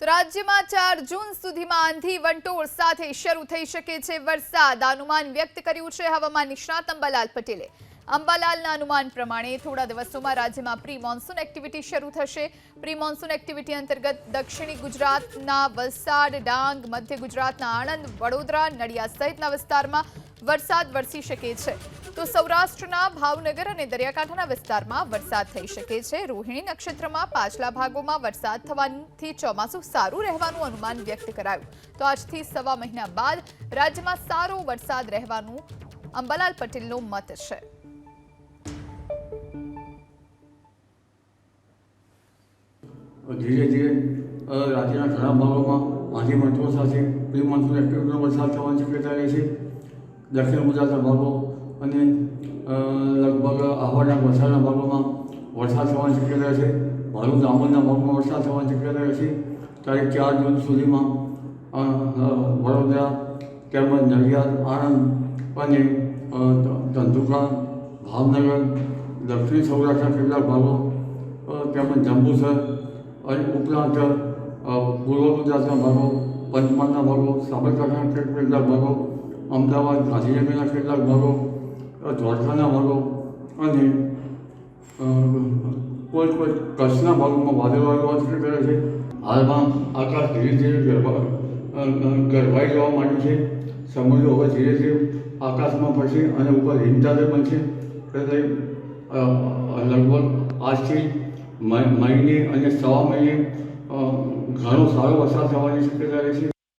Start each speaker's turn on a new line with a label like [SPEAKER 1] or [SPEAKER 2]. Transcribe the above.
[SPEAKER 1] તો રાજ્યમાં 4 જૂન સુધીમાં આંધી વંટોળ સાથે શરૂ થઈ શકે છે વરસાદ અનુમાન વ્યક્ત કર્યું છે હવામાન નિષ્ણાત અંબાલાલ પટેલે। અંબાલાલના અનુમાન પ્રમાણે થોડા દિવસોમાં રાજ્યમાં પ્રી મોન્સૂન એક્ટિવિટી શરૂ થશે। પ્રી મોન્સૂન એક્ટિવિટી અંતર્ગત દક્ષિણી ગુજરાતના વલસાડ, ડાંગ, મધ્ય ગુજરાતના આણંદ, વડોદરા, નડિયાદ સહિતના વિસ્તારમાં વરસાદ વરસી શકે છે, તો સૌરાષ્ટ્રના ભાવનગર અને દરિયાકાંઠાના વિસ્તારમાં વરસાદ થઈ શકે છે। રોહિણી નક્ષત્રમાં પાછલા ભાગોમાં વરસાદ થવાથી ચોમાસું સારું રહેવાનું અનુમાન વ્યક્ત કરાયું। તો આજથી સવા મહિના બાદ રાજ્યમાં સારો વરસાદ રહેવાનું અંબાલાલ પટેલનો મત છે।
[SPEAKER 2] ધીરે ધીરે રાજ્યના ઘણા ભાગોમાં આંધી વંટોળ સાથે પ્રી મોન્સૂન એક્ટિવિટીનો વરસાદ થવાની શક્યતા રહે છે। દક્ષિણ ગુજરાતના ભાગો અને લગભગ આહવાના વલસાડના ભાગોમાં વરસાદ થવાની શક્યતા છે। ભરૂચ, દાહોદના ભાગમાં વરસાદ થવાની શક્યતા રહે છે। તારીખ 4 જૂન સુધીમાં વડોદરા તેમજ નડિયાદ, આણંદ અને ધંધુકા, ભાવનગર, દક્ષિણ સૌરાષ્ટ્રના કેટલાક ભાગો તેમજ જંબુસર અને ઉપરાંત પૂર્વ ગુજરાતના ભાગો, પંચમહાલના ભાગો, સાબરકાંઠાના કેટલાક ભાગો, અમદાવાદ, ગાંધીનગરના કેટલાક ભાગો, દ્વારકાના ભાગો અને કોઈ કચ્છના ભાગોમાં વાદળવાળું વાતાવરણ કરે છે। હાલમાં આકાશ ધીરે ધીરે ગરમાઈ જવા માંડ્યું છે। સમુદ્ર હવે ધીરે ધીરે આકાશમાં પડશે અને ઉપર હિમચાદર બનશે। એટલે લગભગ આજથી મહિને અને સવા મહિને ઘણો સારો વરસાદ થવાની શક્યતા રહે છે।